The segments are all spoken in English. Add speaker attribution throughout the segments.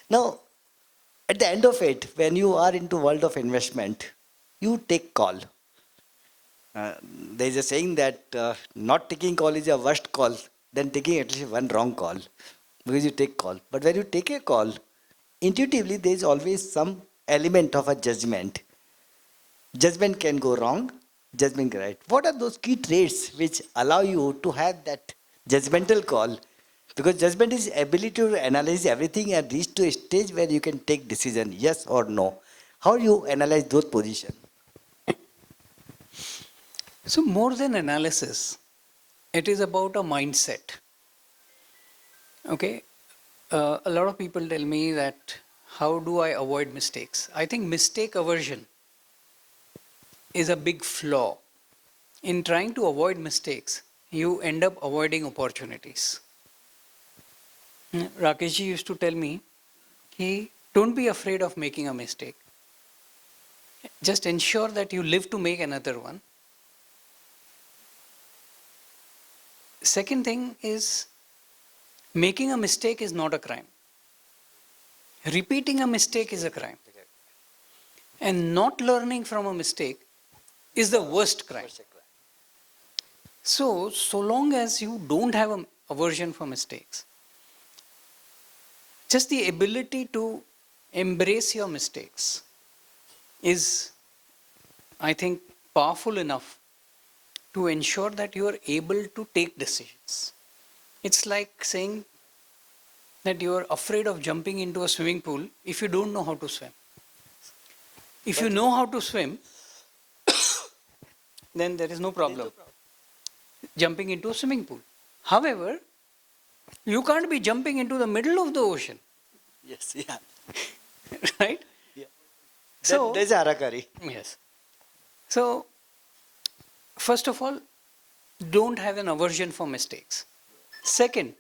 Speaker 1: Now, at the end of it, when you are into world of investment, you take call. There is a saying that not taking call is a worst call than taking at least one wrong call, because you take call. But when you take a call, intuitively there is always some element of a judgment. Judgment can go wrong, judgment right. What are those key traits which allow you to have that judgmental call? Because judgment is ability to analyze everything and reach to a stage where you can take decision, yes or no. How you analyze those positions?
Speaker 2: So more than analysis, it is about a mindset. Okay, a lot of people tell me that how do I avoid mistakes? I think mistake aversion is a big flaw. In trying to avoid mistakes, you end up avoiding opportunities. Rakeshji used to tell me, don't be afraid of making a mistake. Just ensure that you live to make another one. Second thing is, making a mistake is not a crime. Repeating a mistake is a crime. And not learning from a mistake is the worst crime. So long as you don't have an aversion for mistakes, just the ability to embrace your mistakes is, I think, powerful enough to ensure that you are able to take decisions. It's like saying that you are afraid of jumping into a swimming pool if you don't know how to swim. If you know how to swim, then there is no problem jumping into a swimming pool. However, you can't be jumping into the middle of the ocean.
Speaker 1: Yes, yeah.
Speaker 2: Right?
Speaker 1: Yeah.
Speaker 2: So,
Speaker 1: there's Arakari.
Speaker 2: yes. So, first of all, don't have an aversion for mistakes. Second,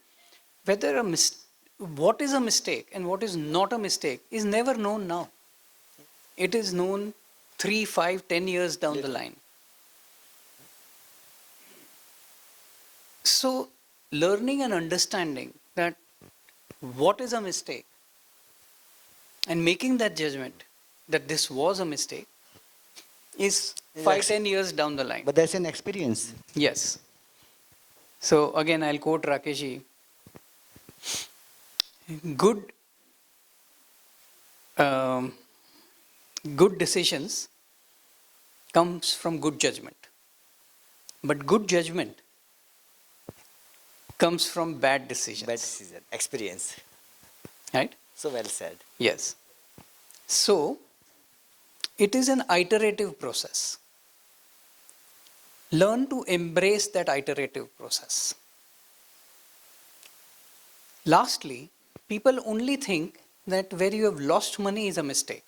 Speaker 2: what is a mistake and what is not a mistake is never known now. It is known 3, 5, 10 years down the line. So, learning and understanding that what is a mistake and making that judgment that this was a mistake is 5, 10 years down the line.
Speaker 1: But that's an experience.
Speaker 2: Yes. So again, I'll quote Rakeshji. Good decisions comes from good judgment. But good judgment comes from bad decisions.
Speaker 1: Bad decision. Experience.
Speaker 2: Right?
Speaker 1: So well said.
Speaker 2: Yes. So, it is an iterative process. Learn to embrace that iterative process. Lastly, people only think that where you have lost money is a mistake.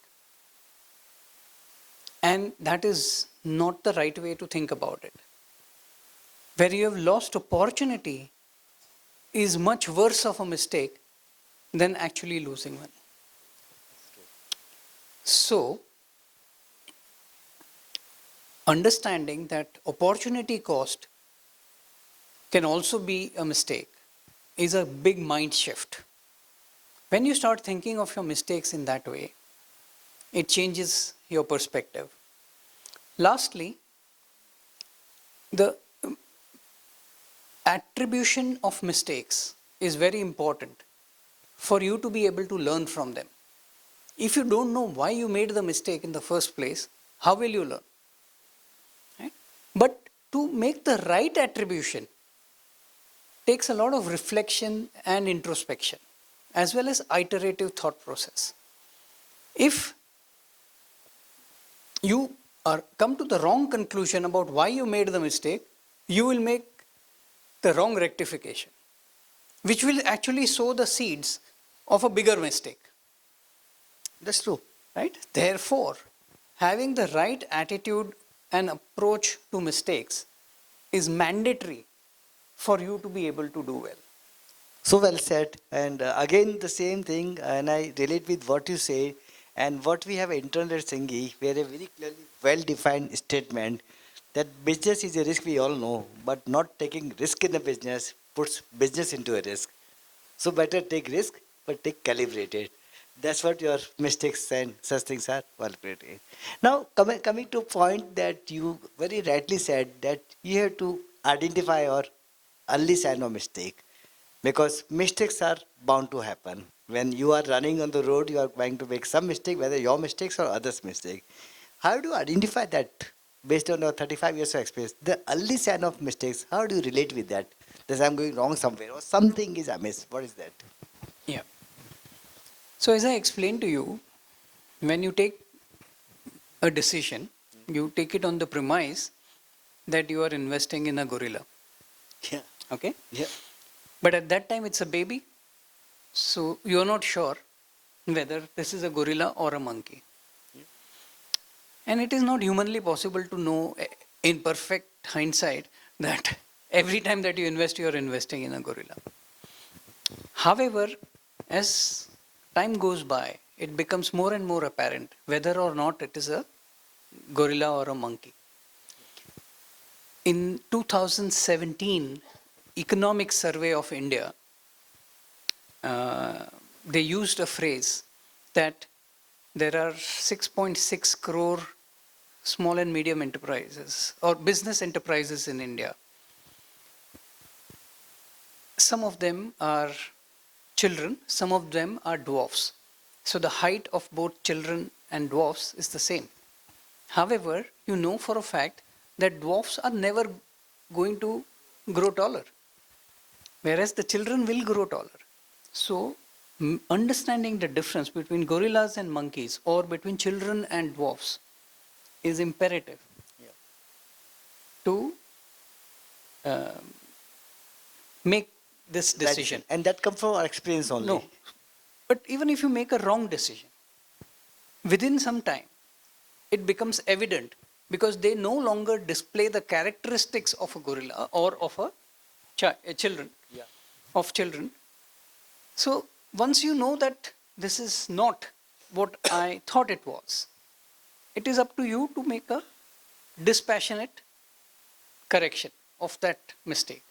Speaker 2: And that is not the right way to think about it. Where you have lost opportunity is much worse of a mistake than actually losing money. So, understanding that opportunity cost can also be a mistake is a big mind shift. When you start thinking of your mistakes in that way, it changes your perspective. Lastly, the attribution of mistakes is very important for you to be able to learn from them. If you don't know why you made the mistake in the first place, how will you learn? Right? But to make the right attribution takes a lot of reflection and introspection, as well as iterative thought process. If you come to the wrong conclusion about why you made the mistake, you will make the wrong rectification, which will actually sow the seeds of a bigger mistake.
Speaker 1: That's true.
Speaker 2: Right? Therefore, having the right attitude and approach to mistakes is mandatory for you to be able to do well.
Speaker 1: So well said. And again, the same thing, and I relate with what you say and what we have interned at Singhi, where a very clearly well-defined statement that business is a risk we all know, but not taking risk in a business puts business into a risk. So better take risk, but take calibrated. That's what your mistakes and such things are vulnerability. Now, coming to a point that you very rightly said that you have to identify your early sign of mistake because mistakes are bound to happen. When you are running on the road, you are going to make some mistake, whether your mistakes or others' mistake. How do you identify that based on your 35 years of experience? The early sign of mistakes, how do you relate with that? That I'm going wrong somewhere or something is amiss. What is that?
Speaker 2: Yeah. So as I explained to you, when you take a decision, you take it on the premise that you are investing in a gorilla.
Speaker 1: Yeah.
Speaker 2: Okay?
Speaker 1: Yeah.
Speaker 2: But at that time it's a baby, so you're not sure whether this is a gorilla or a monkey. And it is not humanly possible to know in perfect hindsight that every time that you invest, you are investing in a gorilla. However, as time goes by, it becomes more and more apparent whether or not it is a gorilla or a monkey. In 2017 Economic Survey of India, they used a phrase that there are 6.6 crore small and medium enterprises or business enterprises in India. Some of them are children, some of them are dwarfs. So the height of both children and dwarfs is the same. However, you know for a fact that dwarfs are never going to grow taller, whereas the children will grow taller. So, understanding the difference between gorillas and monkeys or between children and dwarfs is imperative to uh, make this decision.
Speaker 1: And that comes from our experience only.
Speaker 2: No, but even if you make a wrong decision, within some time, it becomes evident because they no longer display the characteristics of a gorilla or of a children, of children. So once you know that this is not what I thought it was, it is up to you to make a dispassionate correction of that mistake.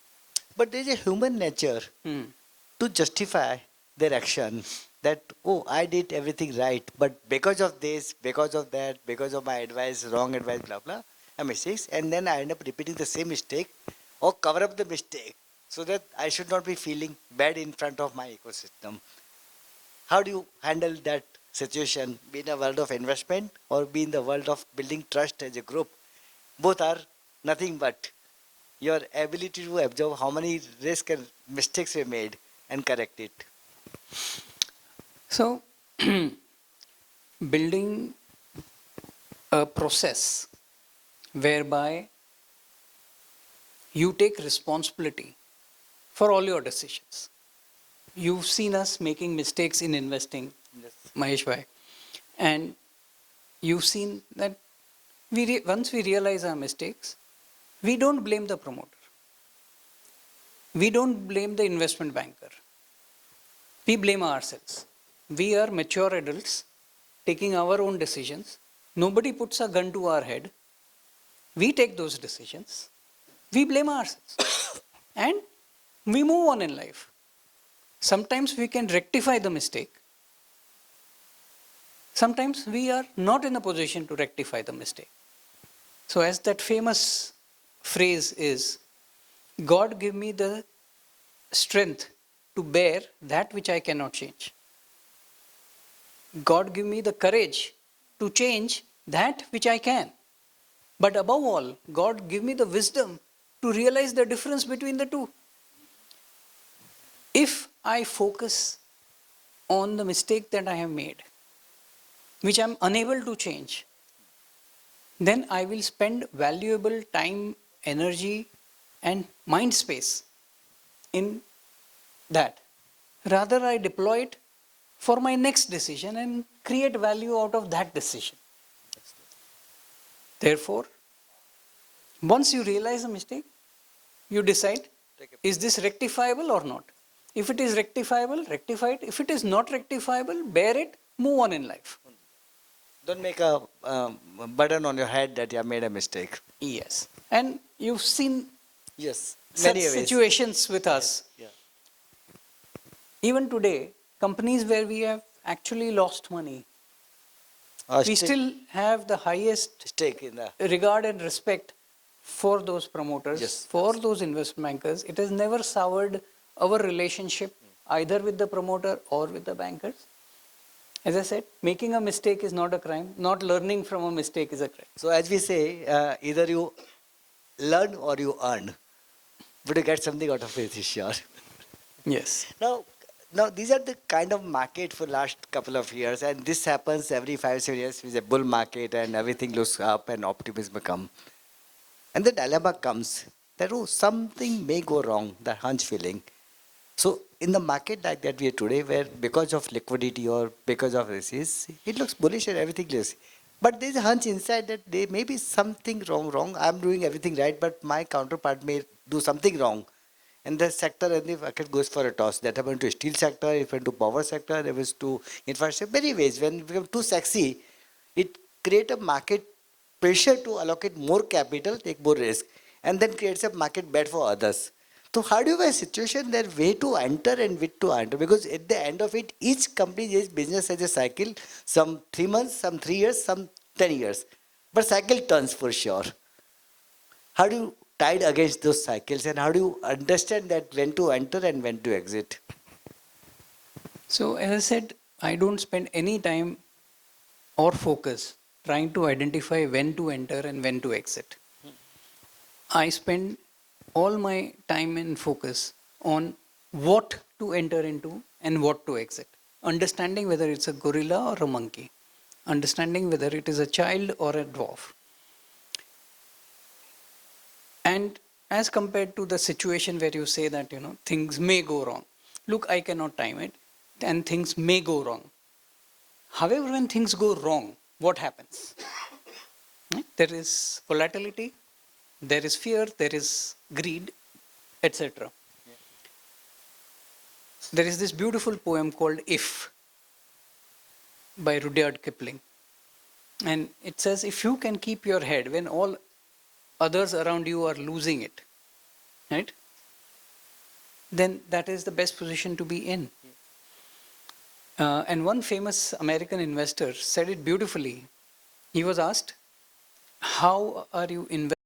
Speaker 1: But there is a human nature to justify their action that, oh, I did everything right, but because of this, because of that, because of my advice, wrong advice, blah, blah, a mistakes, and then I end up repeating the same mistake or cover up the mistake so that I should not be feeling bad in front of my ecosystem. How do you handle that situation, be in a world of investment or be in the world of building trust as a group? Both are nothing but your ability to observe how many risks and mistakes were made and correct it.
Speaker 2: So, building a process whereby you take responsibility for all your decisions. You've seen us making mistakes in investing,
Speaker 1: Yes.
Speaker 2: Mahesh bhai, and you've seen that once we realize our mistakes, we don't blame the promoter. We don't blame the investment banker. We blame ourselves. We are mature adults taking our own decisions. Nobody puts a gun to our head. We take those decisions. We blame ourselves. And we move on in life. Sometimes we can rectify the mistake. Sometimes we are not in a position to rectify the mistake. So as that famous phrase is, God give me the strength to bear that which I cannot change. God give me the courage to change that which I can. But above all, God give me the wisdom to realize the difference between the two. If I focus on the mistake that I have made, which I am unable to change, then I will spend valuable time, energy, and mind space in that. Rather, I deploy it for my next decision and create value out of that decision. Therefore, once you realize a mistake, you decide, is this rectifiable or not? If it is rectifiable, rectify it. If it is not rectifiable, bear it, move on in life.
Speaker 1: Don't make a burden on your head that you have made a mistake.
Speaker 2: Yes. And you've seen
Speaker 1: Yes,
Speaker 2: such
Speaker 1: many ways.
Speaker 2: situations with us.
Speaker 1: Yeah.
Speaker 2: Even today, companies where we have actually lost money.
Speaker 1: Or
Speaker 2: We still have the highest
Speaker 1: stake in the
Speaker 2: regard and respect for those promoters,
Speaker 1: Yes.
Speaker 2: for those investment bankers. It has never soured our relationship either with the promoter or with the bankers. As I said, making a mistake is not a crime. Not learning from a mistake is a crime.
Speaker 1: So as we say, either you learn or you earn. But you get something out of it, is sure.
Speaker 2: Yes.
Speaker 1: Now these are the kind of market for last couple of years, and this happens every 5 7 years with a bull market, and everything looks up and optimism come. And the dilemma comes that something may go wrong, the hunch feeling. So in the market like that we are today, where because of liquidity or because of this, it looks bullish and everything looks. But there's a hunch inside that there may be something wrong. I'm doing everything right, but my counterpart may do something wrong. And the sector and the market goes for a toss. That happened to steel sector, it went to power sector, it was to infrastructure. Many ways, when it becomes too sexy, it create a market pressure to allocate more capital, take more risk, and then creates a market bet for others. So how do you have a situation there way to enter and which to enter? Because at the end of it, each company is business as a cycle, some 3 months, some 3 years, some 10 years. But cycle turns for sure. How do you tide against those cycles, and how do you understand that when to enter and when to exit?
Speaker 2: So, as I said, I don't spend any time or focus trying to identify when to enter and when to exit. I spend all my time and focus on what to enter into and what to exit. Understanding whether it's a gorilla or a monkey. Understanding whether it is a child or a dwarf. And as compared to the situation where you say that, things may go wrong. Look, I cannot time it and things may go wrong. However, when things go wrong, what happens? There is volatility, there is fear, there is greed, etc. There is this beautiful poem called If by Rudyard Kipling. And it says, if you can keep your head when all others around you are losing it, right? Then that is the best position to be in. And one famous American investor said it beautifully. He was asked, how are you investing?